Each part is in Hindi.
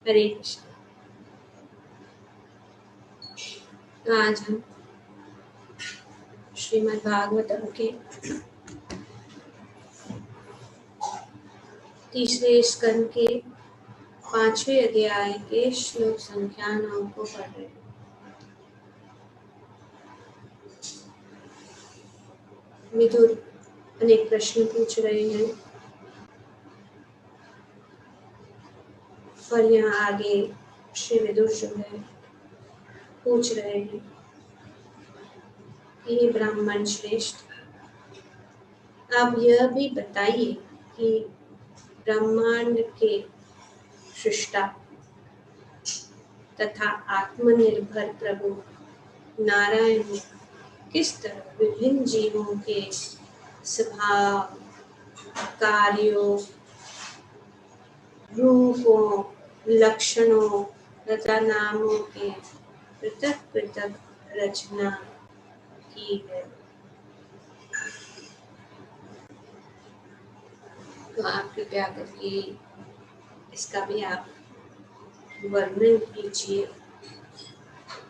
हरे कृष्ण। आज हम श्रीमद् भागवतम के तीसरे स्कंद के 5वें अध्याय के श्लोक संख्या 9 को पढ़ रहे हैं। विदुर अनेक प्रश्न पूछ रहे हैं और यहाँ आगे श्री विदुर जो है पूछ रहे हैं कि हे ब्राह्मण श्रेष्ठ, आप यह भी बताइए कि ब्रह्मांड के सृष्टा तथा आत्मनिर्भर प्रभु नारायण ने किस तरह विभिन्न जीवों के स्वभाव, कार्यों, रूपों, लक्षणों तथा नामों के पृथक पृथक रचना की है। तो आप कृपया करके इसका भी आप वर्णन कीजिए।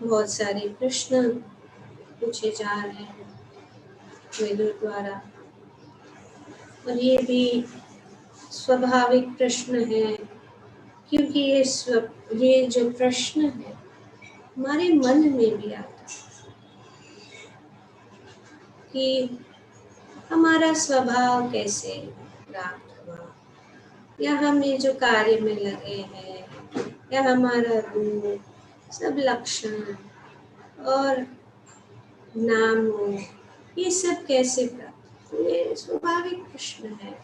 बहुत सारे प्रश्न पूछे जा रहे हैं वेदों द्वारा और ये भी स्वाभाविक प्रश्न है, क्योंकि ये जो प्रश्न है हमारे मन में भी आता है कि हमारा स्वभाव कैसे प्राप्त हुआ, या हम ये जो कार्य में लगे हैं, या हमारा रूप, सब लक्षण और नाम हो, ये सब कैसे प्राप्त। ये स्वाभाविक प्रश्न है।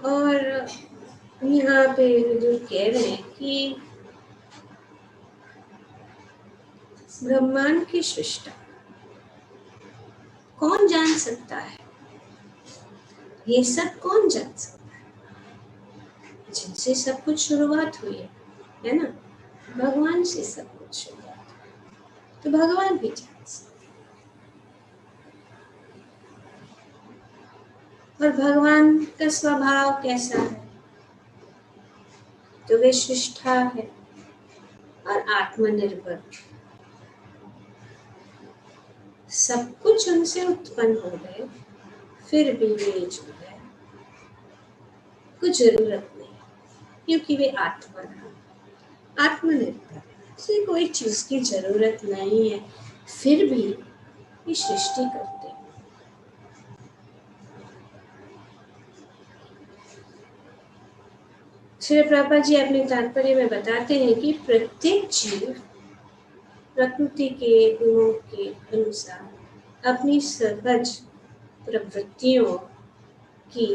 और यहाँ पे विदुर कह रहे हैं कि ब्रह्मांड की सृष्टि कौन जान सकता है, ये सब कौन जान सकता है, जिनसे सब कुछ शुरुआत हुई है ना, भगवान से सब कुछ शुरुआत हुई, तो भगवान भी जान सकते। और भगवान का स्वभाव कैसा है, तो वे सृष्टा है और आत्मनिर्भर, सब कुछ उनसे उत्पन्न हो गए, फिर भी वे जो है कुछ जरूरत नहीं, क्योंकि वे आत्मा है, आत्मनिर्भर, उसे कोई चीज की जरूरत नहीं है, फिर भी ये सृष्टि करते हैं। श्री प्रभुपाद जी अपने तात्पर्य में बताते हैं कि प्रत्येक जीव प्रकृति के गुणों के अनुसार अपनी सहज प्रवृत्तियों की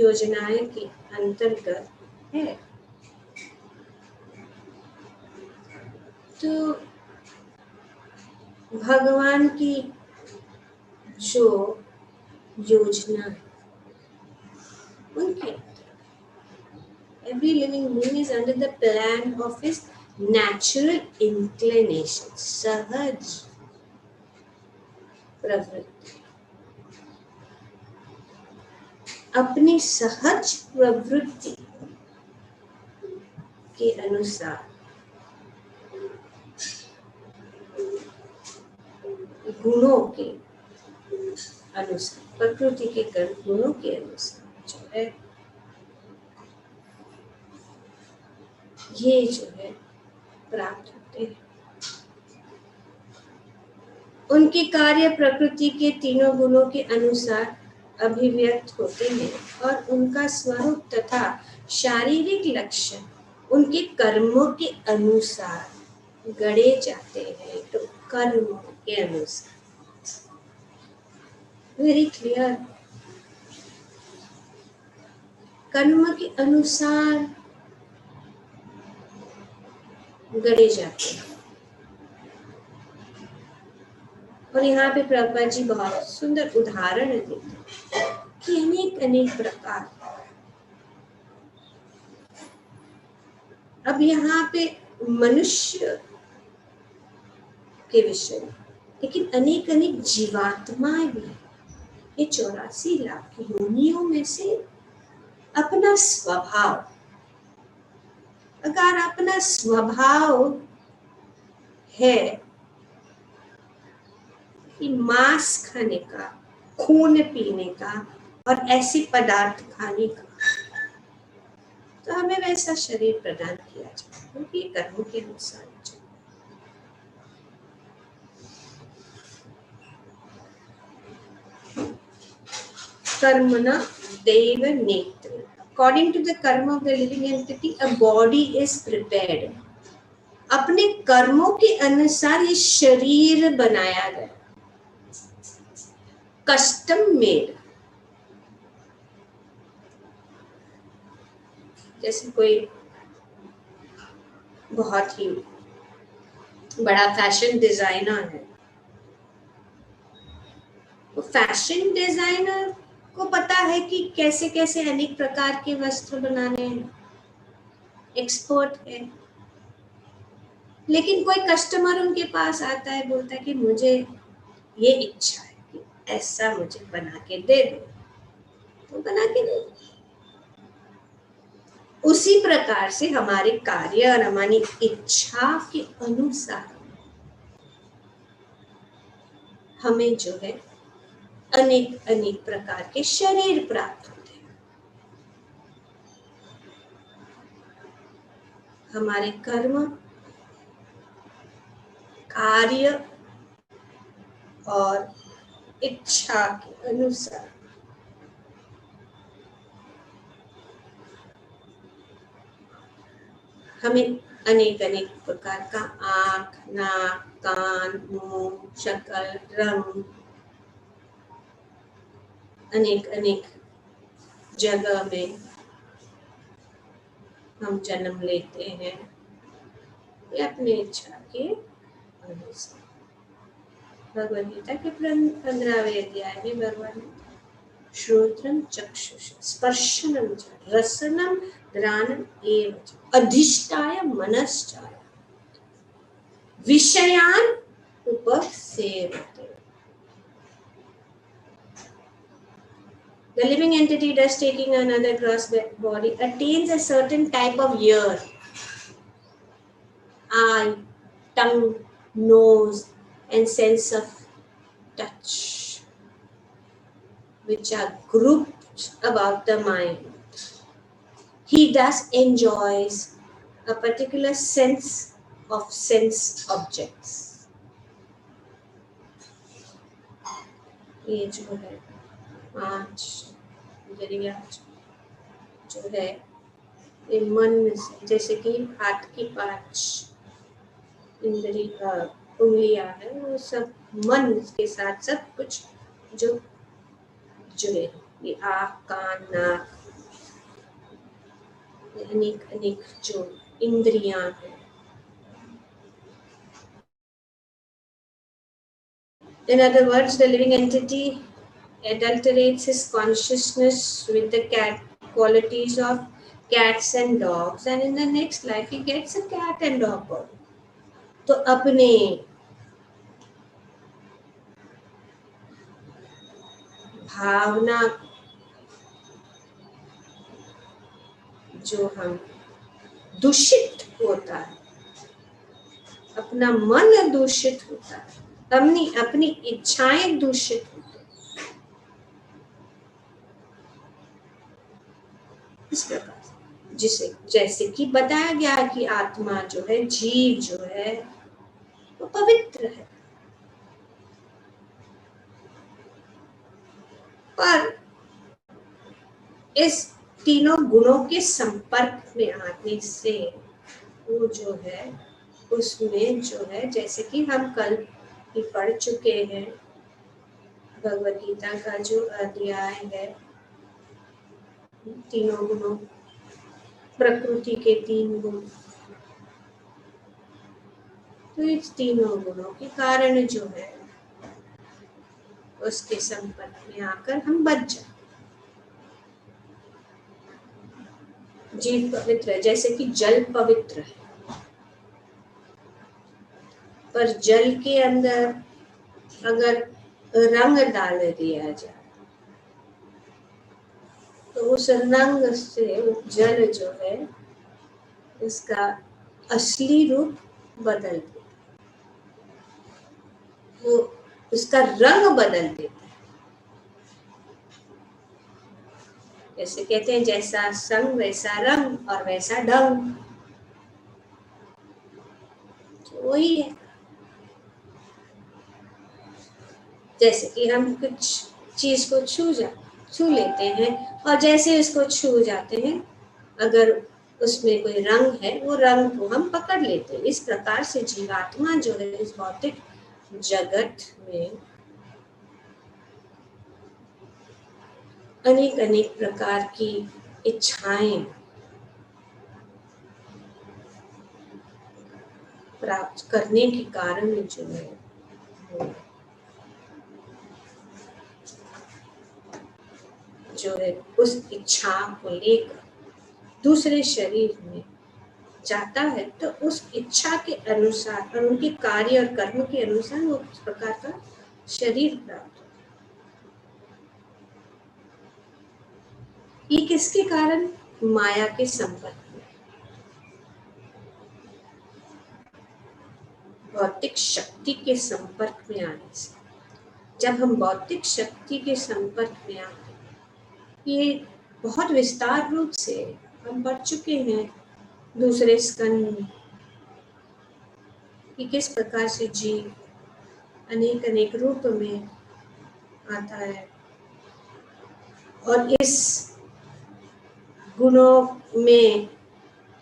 योजनाएं के अंतर्गत है। तो भगवान की जो योजना है उनके every living being is under the plan of his natural inclination, सहज प्रवृत्ति, अपनी सहज प्रवृत्ति के अनुसार गुणों के अनुसार, प्रकृति के गुणों के अनुसार जो है ये जो है प्राप्त होते हैं। उनके कार्य प्रकृति के तीनों गुणों के अनुसार अभिव्यक्त होते हैं और उनका स्वरूप तथा शारीरिक लक्षण उनके कर्मों के अनुसार गढ़े जाते हैं। तो कर्म के अनुसार, वेरी क्लियर, कर्म के अनुसार गढ़े जाते हैं। और यहाँ पे प्रभुपाद जी बहुत सुंदर उदाहरण देते हैं कि अनेक अनेक प्रकार। अब यहाँ पे मनुष्य के विषय में, लेकिन अनेक अनेक जीवात्माएं भी, ये 84 लाख योनियों में से अपना स्वभाव अगर अपना स्वभाव है कि मांस खाने का, खून पीने का और ऐसी पदार्थ खाने का, तो हमें वैसा शरीर प्रदान किया जाए, क्योंकि कर्मों के अनुसार कर्मणा देव नेत्र. According to the karma of the living entity, a body is prepared. अपने कर्मों के अनुसार ये शरीर बनाया गया, कस्टम मेड. जैसे कोई बहुत ही बड़ा फैशन डिजाइनर है, तो फैशन डिजाइनर को पता है कि कैसे कैसे अनेक प्रकार के वस्त्र बनाने हैं, एक्सपर्ट है. लेकिन कोई कस्टमर उनके पास आता है, बोलता है कि मुझे ये इच्छा है कि ऐसा मुझे बना के दे दो, तो बना के दे दो. उसी प्रकार से हमारे कार्य और हमारी इच्छा के अनुसार हमें जो है अनेक अनेक प्रकार के शरीर प्राप्त होते हैं. हमारे कर्म, कार्य और इच्छा के अनुसार हमें अनेक अनेक प्रकार का आँख, नाक, कान, मुंह, शक्ल, रंग, अनेक अनेक जगह में हम जन्म लेते हैं, ये अपनी इच्छा के अनुसार. भगवद गीता के 15वें अध्याय में भगवान श्रोत्रम चक्षुष स्पर्शनम च रसनम घ्राणम एव च अधिष्ठाय मनश्चाय विषयान उपसेवते. The living entity, thus taking another gross body, attains a certain type of ear, eye, tongue, nose, and sense of touch, which are grouped about the mind. He thus enjoys a particular sense of sense objects. ये जो है पांच इंद्रियां जो है ये मन से, जैसे कि हाथ की पांच इंद्रियां उंगलियां है, वो सब मन के साथ सब कुछ जो जुड़े, ये आँख, कान, नाक, अनेक अनेक जो इंद्रियां हैं. In other words, the living entity adulterates his consciousness with the cat qualities of cats and dogs, and in the next life he gets a cat and dog body. तो अपने भावना जो हम दूषित होता है, अपना मन दूषित होता है, अपनी इच्छाएं दूषित होती हैं. इस प्रकार जिसे जैसे कि बताया गया कि आत्मा जो है, जीव जो है, वो पवित्र है, पर इस तीनों गुणों के संपर्क में आने से वो जो है उसमें जो है, जैसे कि हम कल ही पढ़ चुके हैं, भगवद गीता का जो अध्याय है, तीनों गुणों, प्रकृति के 3 गुण, तो इस तीनों गुणों के कारण जो है उसके संपर्क में आकर हम बच जाते. जीव पवित्र है, जैसे कि जल पवित्र है, पर जल के अंदर अगर रंग डाल दिया जाए तो उस रंग से जल जो है उसका असली रूप बदल देता, वो उसका रंग बदल देता है। जैसे कहते हैं जैसा संग वैसा रंग और वैसा ढंग, तो वही है। जैसे कि हम कुछ चीज को छू लेते हैं और जैसे उसको छू जाते हैं, अगर उसमें कोई रंग है वो रंग को हम पकड़ लेते हैं। इस प्रकार से जीवात्मा जो है इस भौतिक जगत में अनेक अनेक प्रकार की इच्छाएं प्राप्त करने के कारण जो है उस इच्छा को लेकर दूसरे शरीर में जाता है, तो उस इच्छा के अनुसार और उनके कार्य और कर्म के अनुसार वो उस प्रकार का शरीर प्राप्त होता है। ये किसके कारण? माया के संपर्क में, भौतिक शक्ति के संपर्क में आने से। जब हम भौतिक शक्ति के संपर्क में आते हैं, ये बहुत विस्तार रूप से हम पढ़ चुके हैं दूसरे स्कंद में कि किस प्रकार से जीव अनेक अनेक रूप में आता है और इस गुणों में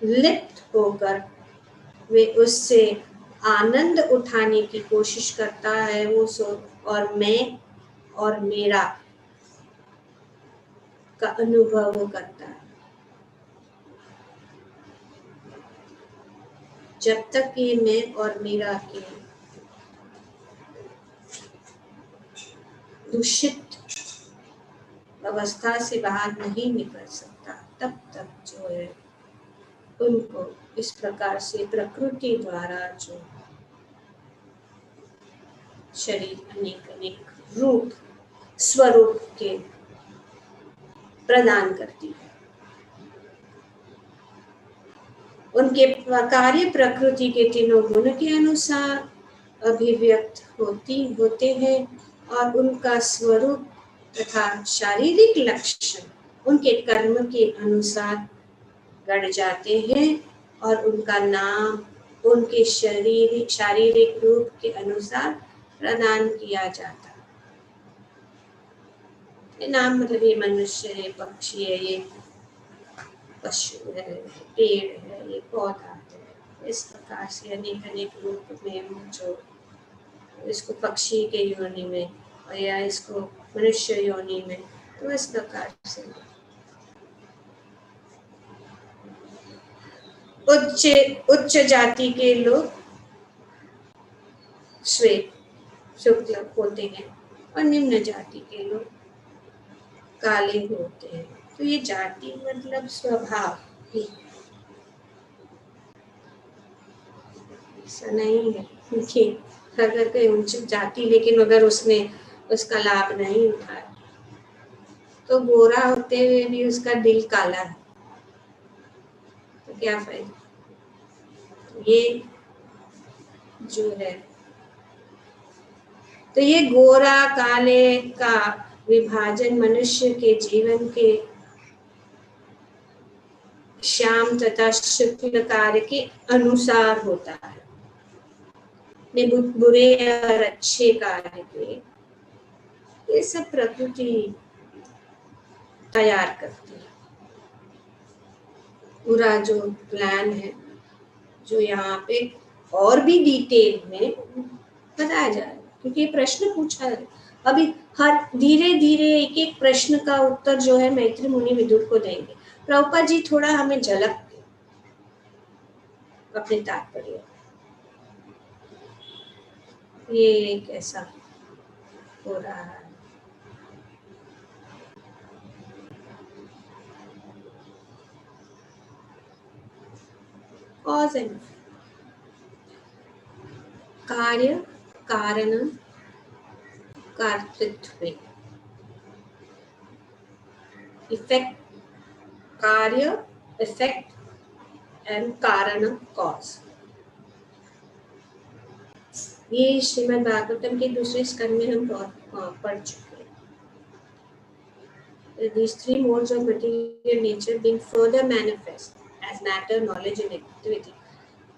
लिप्त होकर वे उससे आनंद उठाने की कोशिश करता है। वो और मैं और मेरा का अनुभव वो करता है। जब तक ये मैं और मेरा के दूषित अवस्था से बाहर नहीं निकल सकता, तब तक जो है उनको इस प्रकार से प्रकृति द्वारा जो शरीर अनेक अनेक रूप स्वरूप के प्रदान करती है। उनके कार्य प्रकृति के तीनों गुण के अनुसार अभिव्यक्त होते हैं और उनका स्वरूप तथा शारीरिक लक्षण उनके कर्म के अनुसार गढ़ जाते हैं और उनका नाम उनके शारीरिक रूप के अनुसार प्रदान किया जाता है। ये नाम मतलब ये मनुष्य है, पक्षी है, ये पशु है, पेड़ है, ये पौधा है। इस प्रकार से अनेक अनेक रूप में जो इसको पक्षी के योनि में और या इसको मनुष्य योनि में, तो इस प्रकार से उच्च जाति के लोग श्वेत शुक्ल होते हैं और निम्न जाति के लोग काले होते हैं। तो ये जाति मतलब स्वभाव ही, ऐसा नहीं है कि अगर कोई उच्च जाति लेकिन अगर उसने उसका लाभ नहीं उठाया तो गोरा होते हुए भी उसका दिल काला है, तो क्या फायदा। ये जो है, तो ये गोरा काले का विभाजन मनुष्य के जीवन के श्याम तथा शुक्ल कार्य के अनुसार होता है। बुरे और अच्छे कार्य के ये सब प्रकृति तैयार करती है। पूरा जो प्लान है जो यहाँ पे और भी डिटेल में बताया जा रहा है, क्योंकि प्रश्न पूछा है अभी हर धीरे धीरे एक एक प्रश्न का उत्तर जो है मैत्री मुनि विदुर को देंगे। प्रभुपाद जी थोड़ा हमें झलक अपने तात्पर्य, ये कैसा हो रहा है। कॉज एंड कार्य कारण कर्तृत्व, इफेक्ट कार्य इफेक्ट एंड कारणम कॉज। ये श्रीमद् भागवतम के दूसरे स्कंद में हम बहुत पढ़ चुके हैं। These three modes of material nature being further manifest as matter, knowledge and activity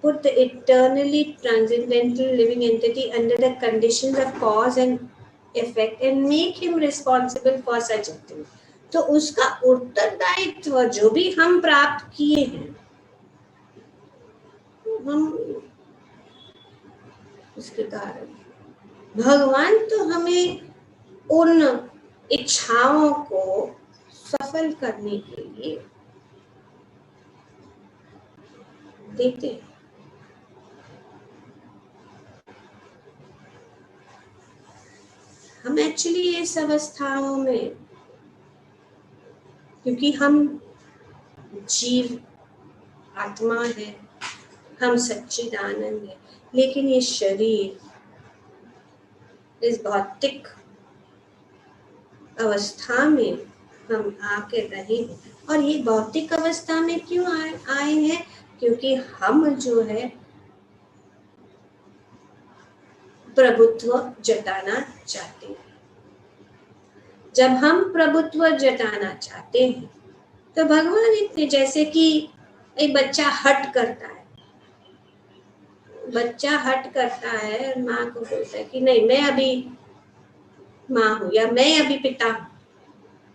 put the eternally transcendental living entity under the conditions of cause and effect and make him responsible for such activity. तो उसका उत्तरदायित्व जो भी हम प्राप्त किए हैं, हम उसके कारण भगवान तो हमें उन इच्छाओं को सफल करने के लिए देते हैं। हम एक्चुअली इस अवस्थाओं में, क्योंकि हम जीव आत्मा है, हम सच्चिदानंद है, लेकिन ये शरीर इस भौतिक अवस्था में हम आके रहे हैं। और ये भौतिक अवस्था में क्यों आए हैं? क्योंकि हम जो है प्रभुत्व जताना चाहते हैं। जब हम प्रभुत्व जताना चाहते हैं तो भगवान इतने, जैसे कि एक बच्चा हट करता है, बच्चा हट करता है और माँ को बोलता है कि नहीं, मैं अभी माँ हूँ या मैं अभी पिता हूँ,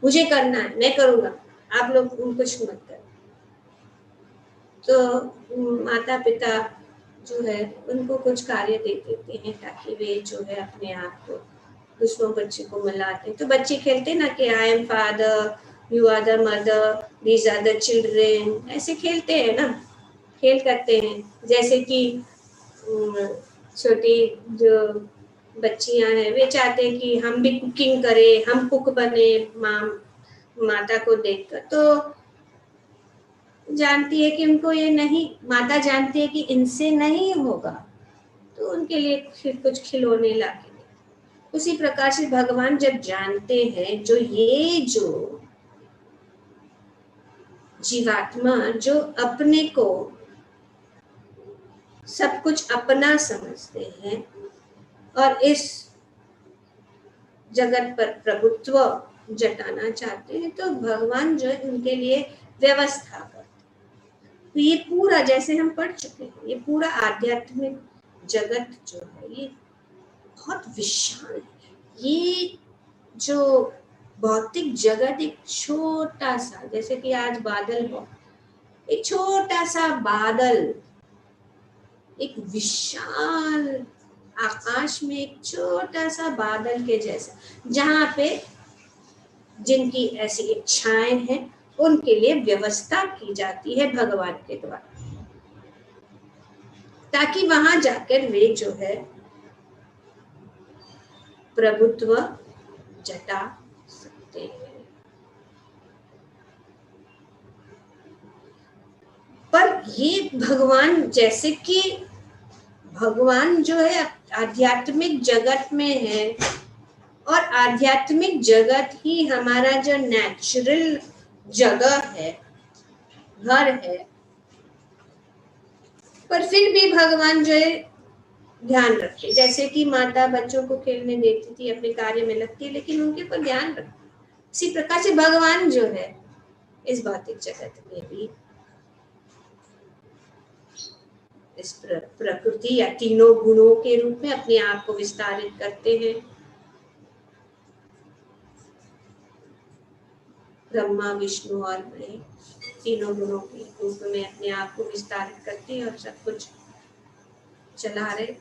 मुझे करना है, मैं करूँगा, आप लोग कुछ मत करो। तो माता पिता जो है उनको कुछ कार्य दे देते हैं ताकि वे जो है अपने आप को दूसरों बच्चे को मिलाते हैं। तो बच्चे खेलते ना कि I am father, you are the mother, these are the children, ऐसे खेलते हैं ना, खेल करते हैं। जैसे कि छोटी जो बच्चियां हैं वे चाहते हैं कि हम भी कुकिंग करें, हम कुक बने माता को देखकर। तो जानती है कि उनको ये नहीं, माता जानती है कि इनसे नहीं होगा, तो उनके लिए फिर कुछ खिलौने लाके। उसी प्रकार से भगवान जब जानते हैं जो ये जो जीवात्मा जो अपने को सब कुछ अपना समझते हैं और इस जगत पर प्रभुत्व जताना चाहते हैं, तो भगवान जो है उनके लिए व्यवस्था करते हैं। तो ये पूरा, जैसे हम पढ़ चुके हैं, ये पूरा आध्यात्मिक जगत जो है ये बहुत विशाल है। ये जो भौतिक जगत एक छोटा सा, जैसे कि आज बादल हो, एक छोटा सा बादल एक विशाल आकाश में एक छोटा सा बादल के जैसा, जहां पे जिनकी ऐसी इच्छाएं हैं उनके लिए व्यवस्था की जाती है भगवान के द्वारा, ताकि वहां जाकर वे जो है प्रभुत्व जता सकते हैं। पर ये भगवान, जैसे कि भगवान जो है आध्यात्मिक जगत में है और आध्यात्मिक जगत ही हमारा जो नेचुरल जगह है, घर है, पर फिर भी भगवान जो है ध्यान रखे। जैसे कि माता बच्चों को खेलने देती थी, अपने कार्य में लगती है, लेकिन उनके ऊपर ध्यान रखे। इसी प्रकार से भगवान जो है इस भौतिक जगत में भी इस प्रकृति या तीनों गुणों के रूप में अपने आप को विस्तारित करते हैं। ब्रह्मा, विष्णु और मैं तीनों गुणों के रूप में अपने आप को विस्तारित करते हैं और सब कुछ चला रहे।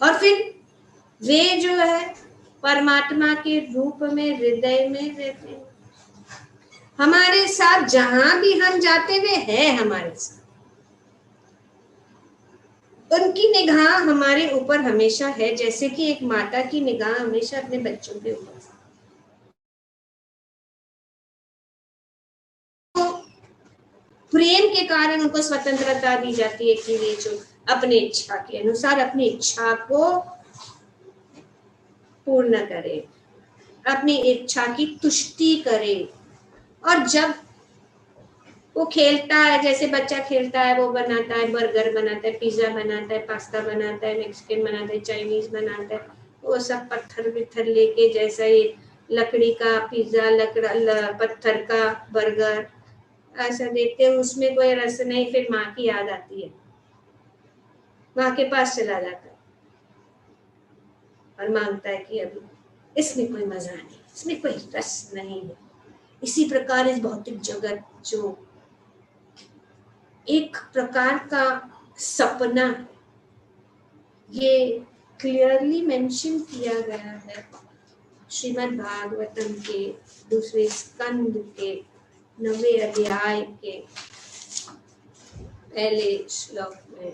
और फिर वे जो है परमात्मा के रूप में हृदय में रहते हैं, हमारे साथ जहां भी हम जाते हुए हैं, हमारे साथ उनकी निगाह हमारे ऊपर हमेशा है, जैसे कि एक माता की निगाह हमेशा अपने बच्चों के ऊपर। तो प्रेम के कारण उनको स्वतंत्रता दी जाती है कि वे जो अपने इच्छा के अनुसार अपनी इच्छा को पूर्ण करे, अपनी इच्छा की तुष्टि करे। और जब वो खेलता है, जैसे बच्चा खेलता है, वो बनाता है, बर्गर बनाता है, पिज्जा बनाता है, पास्ता बनाता है, मेक्सिकन बनाता है, चाइनीज बनाता है, वो सब पत्थर वित्थर लेके, जैसा ये लकड़ी का पिज्जा, पत्थर का बर्गर ऐसा देखते हैं, उसमें कोई रस नहीं, फिर माँ की याद आती है, माँ के पास चला जाता है और मांगता है कि अभी इसमें कोई मजा नहीं, इसमें कोई रस नहीं है। इसी प्रकार इस भौतिक जगत जो एक प्रकार का सपना, ये क्लियरली मेंशन किया गया है श्रीमद् भागवतम के दूसरे स्कंद के 9वें अध्याय के पहले श्लोक में,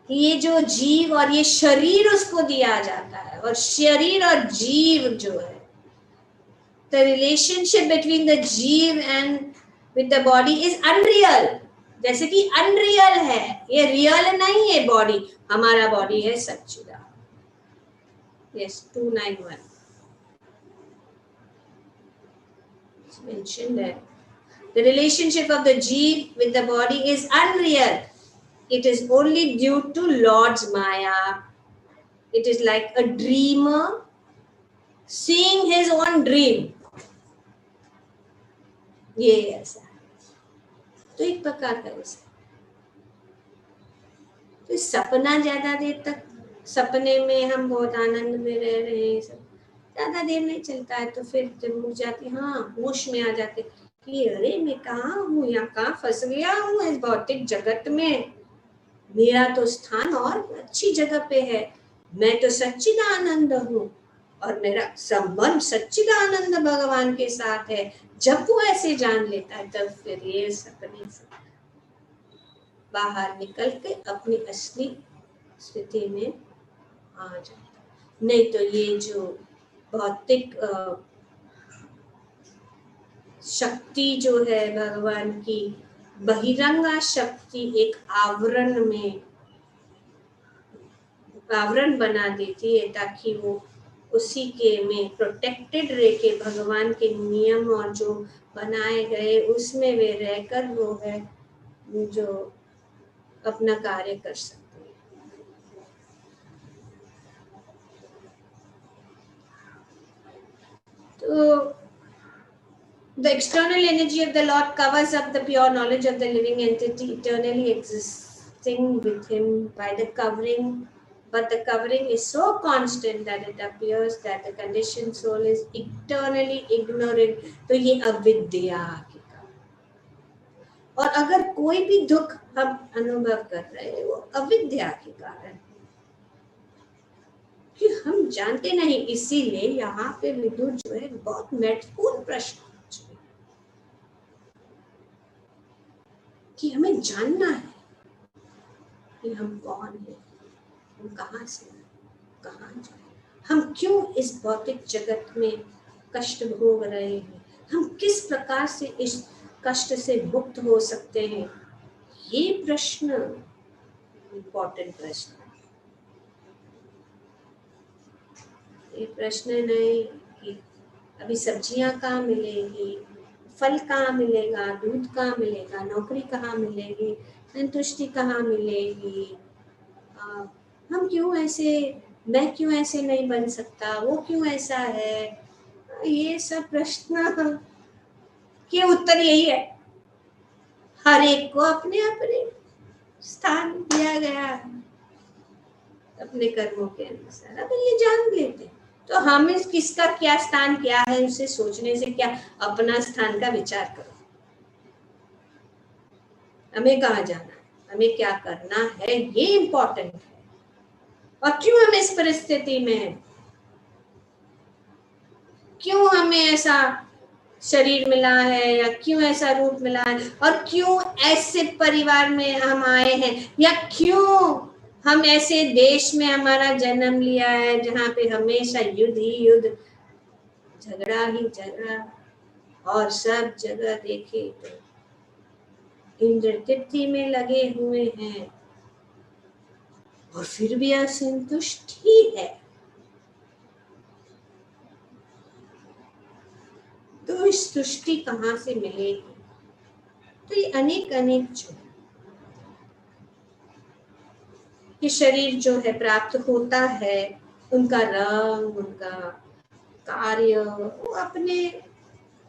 कि ये जो जीव और ये शरीर उसको दिया जाता है, और शरीर और जीव जो है, the relationship between the जीव and with the body is unreal, जैसे कि अनरियल है, ये रियल नहीं है बॉडी, हमारा बॉडी है सच्चिदानंद। Yes, 291 it's mentioned there. The relationship of the jeev with the body is unreal. It is only due to Lord's Maya. It is like a dreamer seeing his own dream. ये ऐसा है, तो एक प्रकार का ऐसा, तो सपना ज्यादा देर तक, सपने में हम बहुत आनंद में रह रहे हैं, सब ज्यादा देर नहीं चलता है, तो फिर जब उठ जाती, हाँ होश में आ जाते कि अरे मैं कहाँ हूँ, यहाँ कहाँ फंस गया हूँ इस भौतिक जगत में, मेरा तो स्थान और अच्छी जगह पे है, मैं तो सच्चिदानंद हूँ और मेरा संबंध सच्चिदानंद भगवान के साथ है। जब वो ऐसे जान लेता है, तब फिर ये सपने से बाहर निकल के अपनी असली स्थिति में आ जाता। नहीं तो ये जो भौतिक शक्ति जो है भगवान की, बहिरंगा शक्ति एक आवरण बना देती है, ताकि वो उसी के में प्रोटेक्टेड रह के भगवान के नियम और जो बनाए गए उसमें वे रहकर वो है जो अपना कार्य कर सकते हैं। तो the external energy of the Lord covers up the pure knowledge of the living entity eternally existing with him by the covering, but the covering is so constant that it appears that the conditioned soul is eternally ignorant. तो ये अविद्या के कारण, और अगर कोई भी दुख हम अनुभव कर रहे हैं वो अविद्या के कारण, कि हम जानते नहीं। इसीलिए यहाँ पे विदुर जो है बहुत महत्वपूर्ण प्रश्न कि हमें जानना है कि हम कौन हैं, हम कहाँ से कहाँ जाए, हम क्यों इस भौतिक जगत में कष्ट भोग रहे हैं, हम किस प्रकार से इस कष्ट से मुक्त हो सकते हैं। ये प्रश्न इम्पोर्टेंट प्रश्न, ये प्रश्न नहीं कि अभी सब्जियां कहाँ मिलेगी, फल कहाँ मिलेगा, दूध कहाँ मिलेगा, नौकरी कहाँ मिलेगी, संतुष्टि कहाँ मिलेगी, हम क्यों ऐसे, मैं क्यों ऐसे नहीं बन सकता, वो क्यों ऐसा है। ये सब प्रश्न के उत्तर यही है, हर एक को अपने अपने स्थान दिया गया है अपने कर्मों के अनुसार। अगर ये जान लेते तो हमें किसका क्या स्थान क्या है उसे सोचने से क्या, अपना स्थान का विचार करो, हमें कहाँ जाना है, हमें क्या करना है, ये इम्पोर्टेंट है। और क्यों हम इस परिस्थिति में हैं, क्यों हमें ऐसा शरीर मिला है, या क्यों ऐसा रूप मिला है, और क्यों ऐसे परिवार में हम आए हैं, या क्यों हम ऐसे देश में हमारा जन्म लिया है जहाँ पे हमेशा युद्ध ही युद्ध, झगड़ा ही झगड़ा, और सब जगह देखे तो इंद्र तृप्ति में लगे हुए हैं और फिर भी असंतुष्ट ही है। तो इस तुष्टि कहाँ से मिलेगी? तो ये अनेक अनेक जो ये शरीर जो है प्राप्त होता है, उनका रंग, उनका कार्य, वो अपने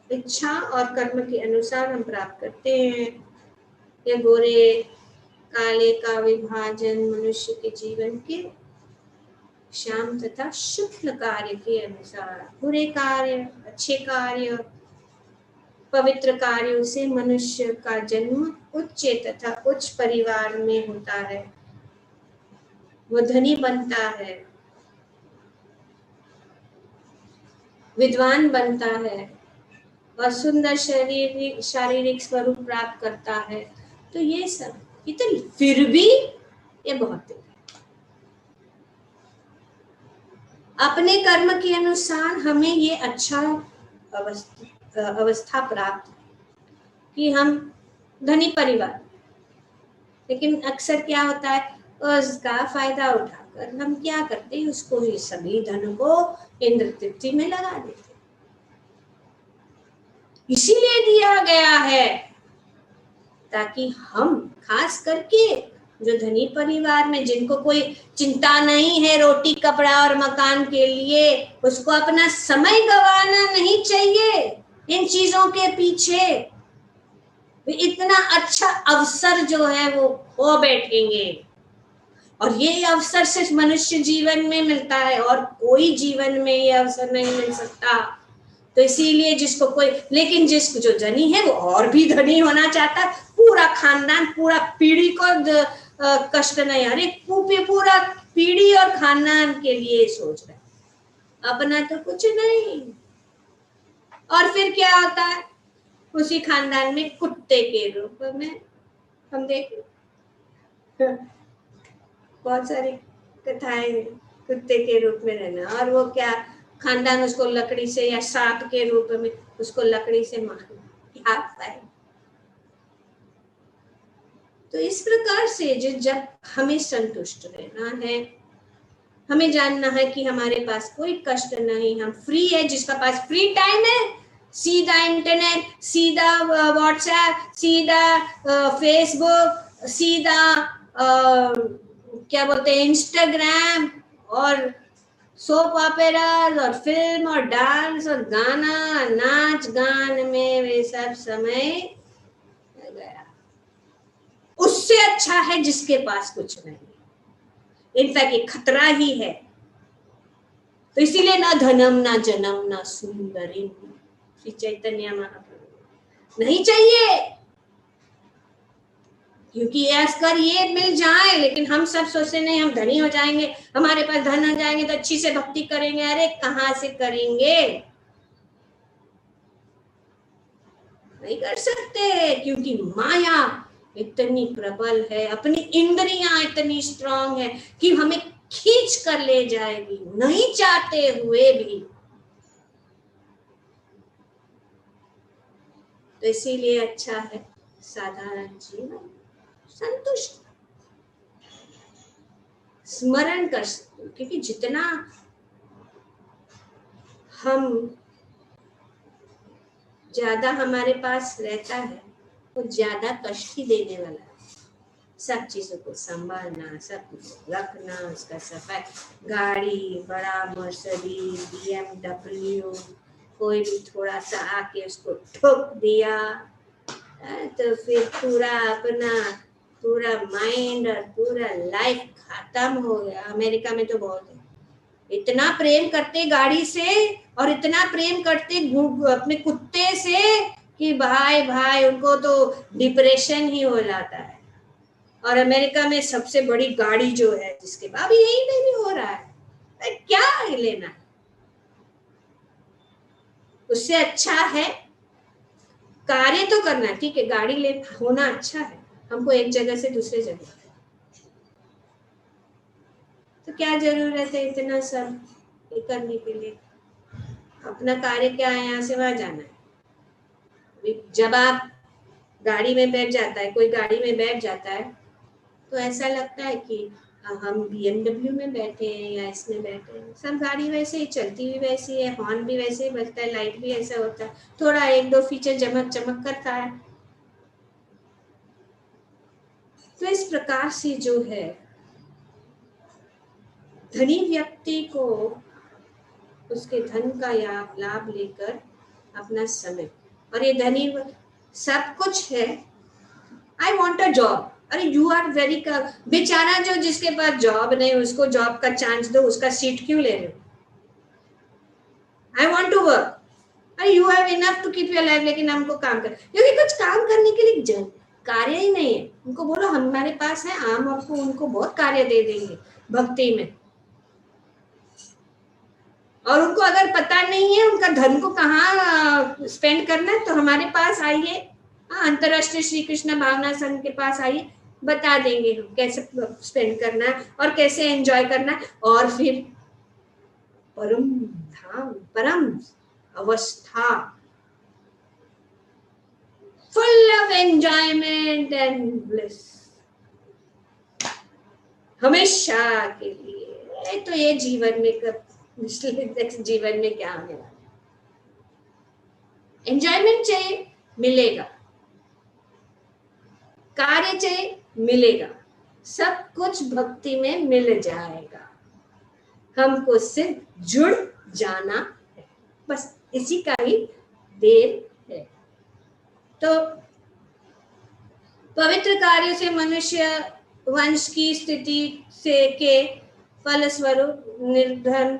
इच्छा और कर्म के अनुसार हम प्राप्त करते हैं। ये गोरे काले का विभाजन मनुष्य के जीवन के श्याम तथा शुक्ल कार्य के अनुसार, बुरे कार्य, अच्छे कार्य, पवित्र कार्यों से मनुष्य का जन्म उच्च तथा उच्च परिवार में होता है, वो धनी बनता है, विद्वान बनता है और सुंदर शारीरिक स्वरूप प्राप्त करता है। तो ये सब इतनी, फिर भी ये बहुत है। अपने कर्म के अनुसार हमें ये अच्छा अवस्था प्राप्त कि हम धनी परिवार, लेकिन अक्सर क्या होता है, उसका फायदा उठाकर हम क्या करते हैं, उसको ये सभी धन को इंद्र तृप्ति में लगा देते। इसीलिए दिया गया है ताकि हम, खास करके जो धनी परिवार में जिनको कोई चिंता नहीं है रोटी कपड़ा और मकान के लिए, उसको अपना समय गंवाना नहीं चाहिए इन चीजों के पीछे। इतना अच्छा अवसर जो है वो खो बैठेंगे, और ये अवसर सिर्फ मनुष्य जीवन में मिलता है और कोई जीवन में ये अवसर नहीं मिल सकता। तो इसीलिए जिसको कोई, लेकिन जिसको जो धनी है वो और भी धनी होना चाहता है, पूरा खानदान, पूरा पीढ़ी को कष्ट नहीं, अरे पूरा पीढ़ी और खानदान के लिए सोच रहा है, अपना तो कुछ नहीं। और फिर क्या होता है, उसी खानदान में कुत्ते के रूप में हम देखें, बहुत सारी कथाएं, कुत्ते के रूप में रहना, और वो क्या, खानदान उसको लकड़ी से या सांप के रूप में उसको लकड़ी से मारना, क्या फायदा। तो इस प्रकार से जब हमें संतुष्ट रहना है, हमें जानना है कि हमारे पास कोई कष्ट नहीं, हम फ्री है, जिसका पास फ्री टाइम है, सीधा इंटरनेट, सीधा व्हाट्सएप, सीधा फेसबुक, सीधा क्या बोलते हैं इंस्टाग्राम, और सोप ऑपेराज और फिल्म और डांस और गाना नाच गान में वे सब समय गया। उससे अच्छा है जिसके पास कुछ नहीं, इनफैक्ट ये खतरा ही है। तो इसीलिए ना धनम ना जन्म ना सुंदरी, श्री चैतन्य महाप्रभु नहीं चाहिए, क्योंकि अगर ये मिल जाए, लेकिन हम सब सोचते नहीं हम धनी हो जाएंगे, हमारे पास धन आ जाएंगे तो अच्छी से भक्ति करेंगे। अरे कहाँ से करेंगे, नहीं कर सकते, क्योंकि माया इतनी प्रबल है, अपनी इंद्रियां इतनी स्ट्रांग है कि हमें खींच कर ले जाएगी, नहीं चाहते हुए भी। तो इसीलिए अच्छा है साधारण जीवन, संतुष्ट, स्मरण कर सकते, क्योंकि जितना हम ज्यादा हमारे पास रहता है वो ज्यादा कष्ट ही देने वाला है। सब चीजों को संभालना, सब कुछ रखना, उसका सफाई, गाड़ी बड़ा मर्सिडीज BMW, कोई भी थोड़ा सा आके उसको ठोक दिया तो फिर पूरा माइंड और पूरा लाइफ खत्म हो गया। अमेरिका में तो बहुत है, इतना प्रेम करते गाड़ी से और इतना प्रेम करते अपने कुत्ते से कि भाई उनको तो डिप्रेशन ही हो जाता है। और अमेरिका में सबसे बड़ी गाड़ी जो है जिसके बाद यही में भी हो रहा है, क्या लेना है, उससे अच्छा है कार्य तो करना, ठीक है, गाड़ी ले होना अच्छा है, हमको एक जगह से दूसरे जगह, तो क्या जरूरत है इतना सब करने के लिए, अपना कार्य क्या है, यहाँ से वहां जाना है। जब आप गाड़ी में बैठ जाता है, कोई गाड़ी में बैठ जाता है तो ऐसा लगता है कि हम BMW में बैठे हैं या इसमें बैठे हैं, सब गाड़ी वैसे ही चलती हुई वैसी है, हॉर्न भी वैसे ही बजता है, लाइट भी ऐसा होता है, थोड़ा एक दो फीचर चमक चमक करता है। तो इस प्रकार से जो है धनी व्यक्ति को उसके धन का लाभ लेकर अपना समय, और ये धनी सब कुछ है, आई वॉन्ट अ जॉब, अरे यू आर वेरी बेचारा जो जिसके पास जॉब नहीं उसको जॉब का चांस दो, उसका सीट क्यों ले रहे हो? आई वॉन्ट टू वर्क, अरे you have enough to keep your life, लेकिन हमको काम कर, क्योंकि कुछ काम करने के लिए कार्य ही नहीं है। उनको बोलो हमारे पास है, हम आपको उनको बहुत कार्य दे देंगे भक्ति में, और उनको अगर पता नहीं है उनका धन को कहाँ स्पेंड करना है, तो हमारे पास आइए, अंतरराष्ट्रीय श्री कृष्ण भावना संघ के पास आइए, बता देंगे हम कैसे स्पेंड करना है और कैसे एंजॉय करना है, और फिर परम धाम, परम अवस्था, full of enjoyment and bliss, हमेशा के लिए। तो ये जीवन में जीवन में क्या होने वाला? एंजॉयमेंट चाहिए, मिलेगा, कार्य चाहिए, मिलेगा, सब कुछ भक्ति में मिल जाएगा, हमको सिर्फ जुड़ जाना है, बस इसी का ही देर है। तो पवित्र कार्यों से मनुष्य वंश की स्थिति से के फलस्वरूप निर्धन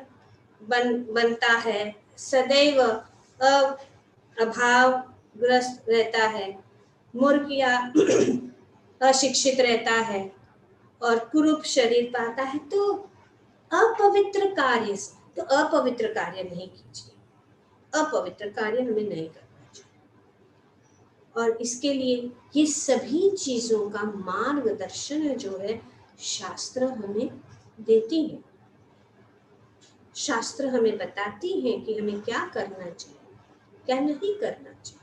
बनता है, सदैव अभावग्रस्त रहता है, मूर्ख या अशिक्षित रहता है और कुरूप शरीर पाता है। तो अपवित्र कार्य से, तो अपवित्र कार्य नहीं कीजिए, अपवित्र कार्य हमें नहीं करना चाहिए, और इसके लिए ये सभी चीजों का मार्गदर्शन जो है शास्त्र हमें देती है, शास्त्र हमें बताती है कि हमें क्या करना चाहिए, क्या नहीं करना चाहिए।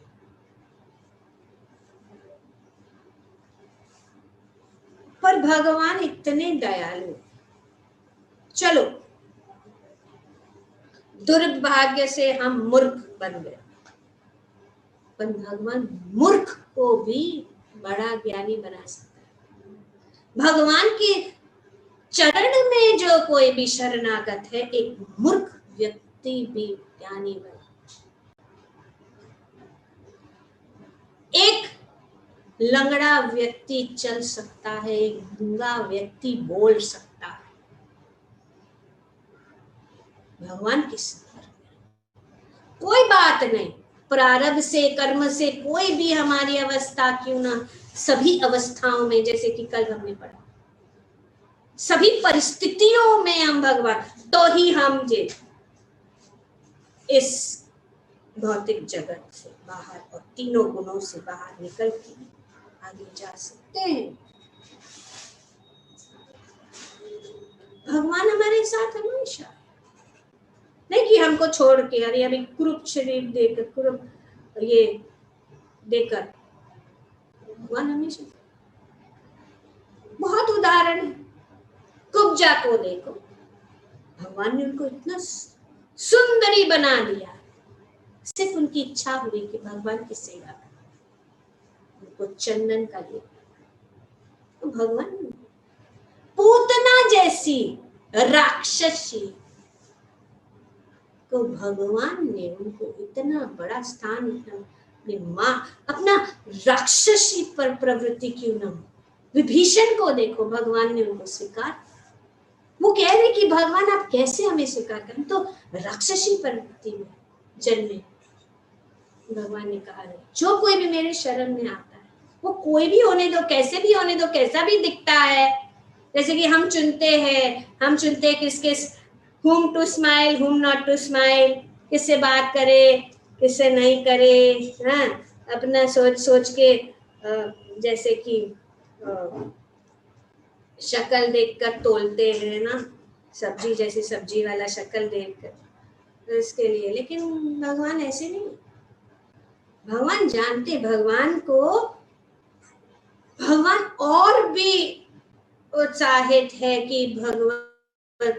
पर भगवान इतने दयालु, चलो दुर्भाग्य से हम मूर्ख बन गए, पर भगवान मूर्ख को भी बड़ा ज्ञानी बना सकता है। भगवान के चरण में जो कोई भी शरणागत है, एक मूर्ख व्यक्ति भी ज्ञानी बना, एक लंगड़ा व्यक्ति चल सकता है, एक गूंगा व्यक्ति बोल सकता है। भगवान के सफर कोई बात नहीं, प्रारब्ध से कर्म से कोई भी हमारी अवस्था क्यों ना, सभी अवस्थाओं में, जैसे कि कल हमने पढ़ा, सभी परिस्थितियों में हम भगवान, तो ही हम जे इस भौतिक जगत से बाहर और तीनों गुणों से बाहर निकल के आगे जा सकते हैं। भगवान हमारे साथ हमेशा, नहीं कि हमको छोड़ के, अरे अभी कुरूप शरीर देकर, कुरूप ये देकर, भगवान हमेशा, बहुत उदाहरण है। कुब्जा को देखो, भगवान ने उनको इतना सुंदरी बना दिया, सिर्फ उनकी इच्छा हुई कि भगवान की सेवा करें, उनको चंदन का दिया। तो भगवान पूतना जैसी राक्षसी को भगवान ने उनको इतना बड़ा स्थान, अपनी माँ, अपना राक्षसी पर प्रवृत्ति क्यों न हो। विभीषण को देखो, भगवान ने उनको स्वीकार, वो कह रहे कि भगवान आप कैसे हमें स्वीकार करें, तो राक्षसी प्रवृत्ति में जन्मे। भगवान ने कहा जो कोई भी मेरे शरण में आता है, वो कोई भी होने दो, कैसे भी होने दो, कैसा भी दिखता है, जैसे कि हम चुनते हैं किसके whom to smile, whom not to smile, किससे बात करे, किससे नहीं करे, हाँ, अपना सोच सोच के, जैसे कि शक्ल देखकर तोलते हैं ना, सब्जी जैसी सब्जी वाला शक्ल देखकर, तो इसके लिए। लेकिन भगवान ऐसे नहीं, भगवान जानते, भगवान और भी उत्साहित है कि भगवान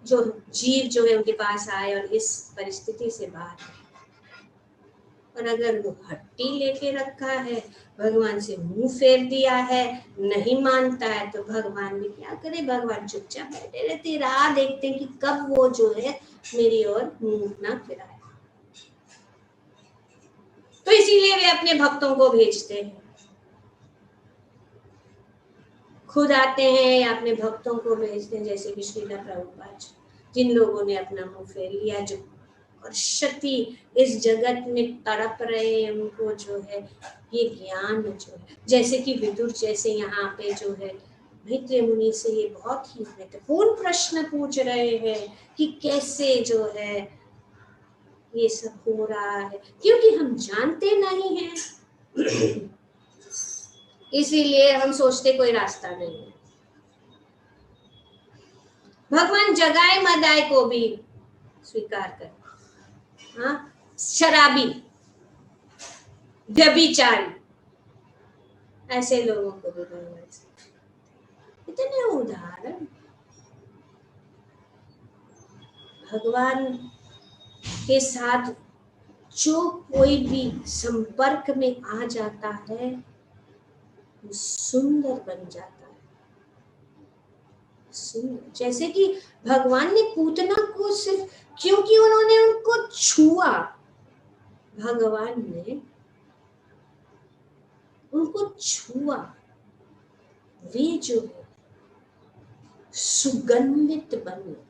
जो जीव जो है उनके पास आए और इस परिस्थिति से बाहर। और अगर वो हट्टी लेके रखा है, भगवान से मुंह फेर दिया है, नहीं मानता है, तो भगवान भी क्या करे, भगवान चुपचाप बैठे रहते, राह देखते कि कब वो जो है मेरी ओर मुंह ना फिराए। तो इसीलिए वे अपने भक्तों को भेजते हैं, खुद आते हैं या अपने भक्तों को भेजते हैं, जैसे कि श्रीला प्रभुपाद जिन लोगों ने अपना मुंह फेर लिया, जो वर्षति इस जगत में तड़प रहे हैं, उनको जो है ये ज्ञान जो है, जैसे कि विदुर जैसे यहाँ पे जो है मैत्रेय मुनि से ये बहुत ही महत्वपूर्ण प्रश्न पूछ रहे हैं कि कैसे जो है ये सब हो रहा है, क्योंकि हम जानते नहीं हैं इसीलिए हम सोचते कोई रास्ता नहीं है। भगवान जगाए मदाए को भी स्वीकार कर, हाँ, शराबी, व्यभिचारी, ऐसे लोगों को भी भगवान से इतने उदाहरण। भगवान के साथ जो कोई भी संपर्क में आ जाता है वो सुंदर बन जाता है, सुंदर। जैसे कि भगवान ने पूतना को सिर्फ क्योंकि उन्होंने उनको छुआ, भगवान ने उनको छुआ, वे जो है सुगंधित बन गए।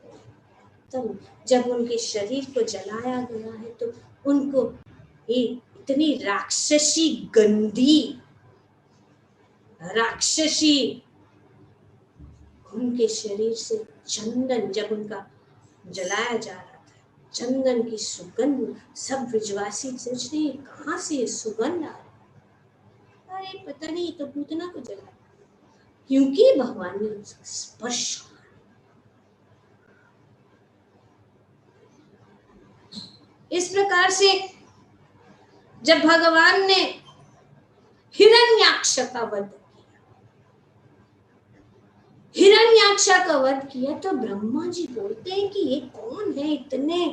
तब जब उनके शरीर को जलाया गया है तो उनको इतनी राक्षसी गंदी, राक्षसी उनके शरीर से चंदन, जब उनका जलाया जा रहा था, चंदन की सुगंध, सब ब्रजवासी सोचते हैं कहाँ से ये सुगंध आ रही, अरे पता नहीं तो पूतना को जला, क्योंकि भगवान ने उसका स्पर्श। इस प्रकार से जब भगवान ने हिरण्याक्ष का वध किया, हिरण्याक्ष का वध किया, तो ब्रह्मा जी बोलते हैं कि ये कौन है, इतने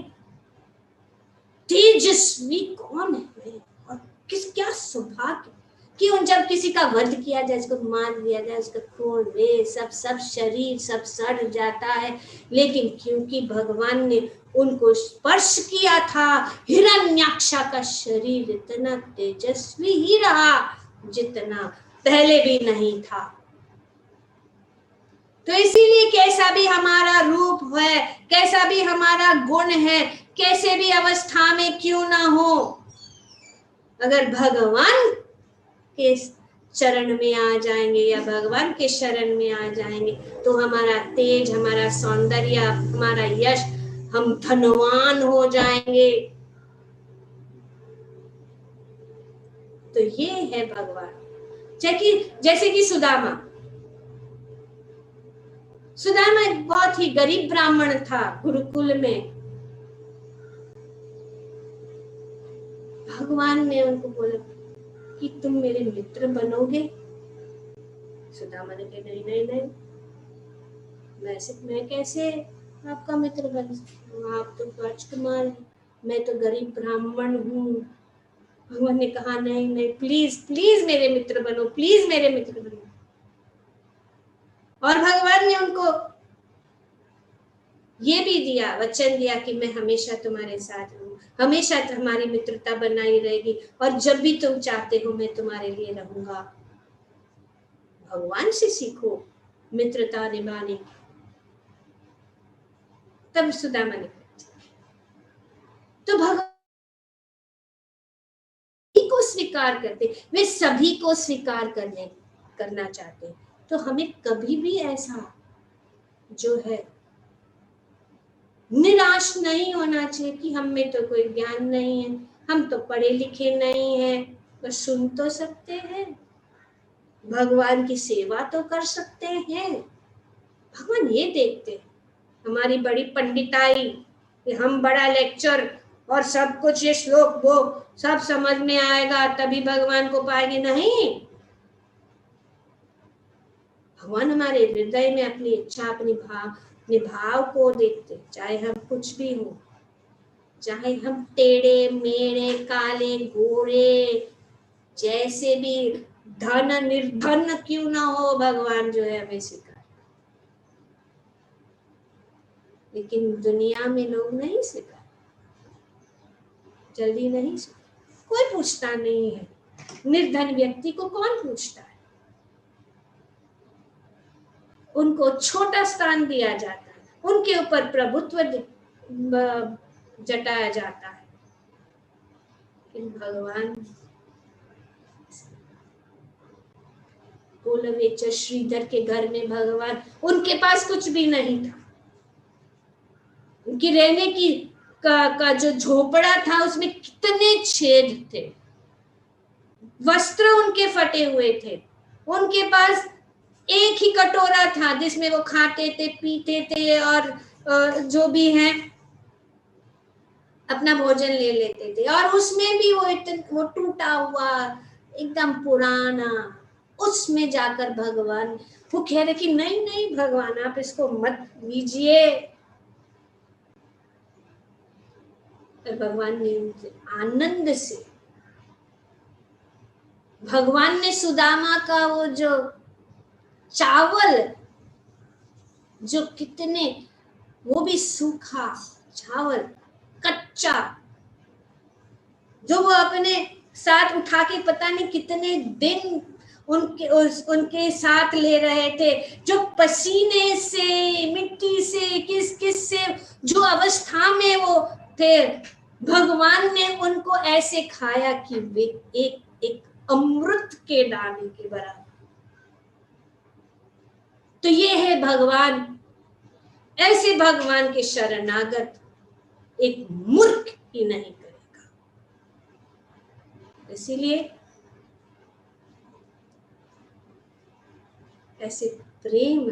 तेजस्वी कौन है, और किस क्या सौभाग्य कि उन जब किसी का वध किया जाए, इसको मार दिया जाए, उसका खून वे सब शरीर सब सड़ जाता है, लेकिन क्योंकि भगवान ने उनको स्पर्श किया था, हिरण्याक्ष का शरीर इतना तेजस्वी ही रहा जितना पहले भी नहीं था। तो इसीलिए कैसा भी हमारा रूप है, कैसा भी हमारा गुण है, कैसे भी अवस्था में क्यों ना हो, अगर भगवान के चरण में आ जाएंगे या भगवान के शरण में आ जाएंगे तो हमारा तेज, हमारा सौंदर्य, हमारा यश, हम धनवान हो जाएंगे। तो ये है भगवान। जैसे कि सुदामा एक बहुत ही गरीब ब्राह्मण था, गुरुकुल में भगवान ने उनको बोला कि तुम मेरे मित्र बनोगे। सुदामा ने कहा नहीं, मैं कैसे आपका मित्र बन सकता हूँ, आप तो राजकुमार हैं, मैं तो गरीब ब्राह्मण हूँ। भगवान ने कहा नहीं, प्लीज मेरे मित्र बनो, प्लीज मेरे मित्र बनो। और भगवान ने उनको ये भी दिया, वचन दिया कि मैं हमेशा तुम्हारे साथ हूँ, हमेशा हमारी मित्रता बनाई रहेगी, और जब भी तुम चाहते हो मैं तुम्हारे लिए रहूंगा। भगवान से सीखो मित्रता निभाने। तब सुदामा ने तो भगवान को स्वीकार करते, वे सभी को स्वीकार करना चाहते। तो हमें कभी भी ऐसा जो है निराश नहीं होना चाहिए कि हम में तो कोई ज्ञान नहीं है, हम तो पढ़े लिखे नहीं हैं, बस सुन तो सकते हैं, भगवान की सेवा तो कर सकते हैं। भगवान ये देखते हमारी बड़ी पंडिताई, हम बड़ा लेक्चर और सब कुछ ये श्लोक वो सब समझ में आएगा तभी भगवान को पाएंगे, नहीं। भगवान हमारे हृदय में अपनी इच्छा, अपनी भाव को देखते, चाहे हम कुछ भी हो, चाहे हम टेढ़े मेढ़े, काले गोरे, जैसे भी धन निर्धन क्यों ना हो, भगवान जो है हमें स्वीकार। लेकिन दुनिया में लोग नहीं स्वीकार, जल्दी नहीं स्वीकार, कोई पूछता नहीं है। निर्धन व्यक्ति को कौन पूछता है? उनको छोटा स्थान दिया जाता है, उनके ऊपर प्रभुत्व जताया जाता है। लेकिन भगवान गोलवेचर श्रीधर के घर में भगवान, उनके पास कुछ भी नहीं था। उनकी रहने की का जो झोपड़ा था उसमें कितने छेद थे, वस्त्र उनके फटे हुए थे, उनके पास एक ही कटोरा था जिसमें वो खाते थे, पीते थे और जो भी है अपना भोजन ले लेते थे। और उसमें भी वो टूटा हुआ, एकदम पुराना, उसमें जाकर भगवान वो कह रहे कि नहीं नहीं भगवान, आप इसको मत लीजिए। तो भगवान ने आनंद से, भगवान ने सुदामा का वो जो चावल, जो कितने, वो भी सूखा चावल, कच्चा, जो वो अपने साथ उठा के पता नहीं कितने दिन उनके साथ ले रहे थे, जो पसीने से, मिट्टी से, किस किस से, जो अवस्था में वो थे, भगवान ने उनको ऐसे खाया कि वे एक अमृत के दाने के बराबर। तो ये है भगवान। ऐसे भगवान के शरणागत एक मूर्ख ही नहीं करेगा। इसीलिए ऐसे प्रेम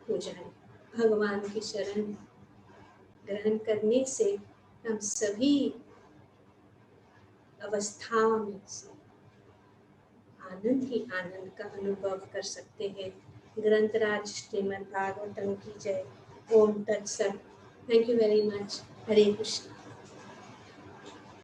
हो जाए, भगवान की शरण ग्रहण करने से हम सभी अवस्थाओं में से आनंद ही आनंद का अनुभव कर सकते हैं। ग्रंथराज श्रीमद् भागवतम की जय। ओम तत्सत। Thank you very much. Hare Krishna.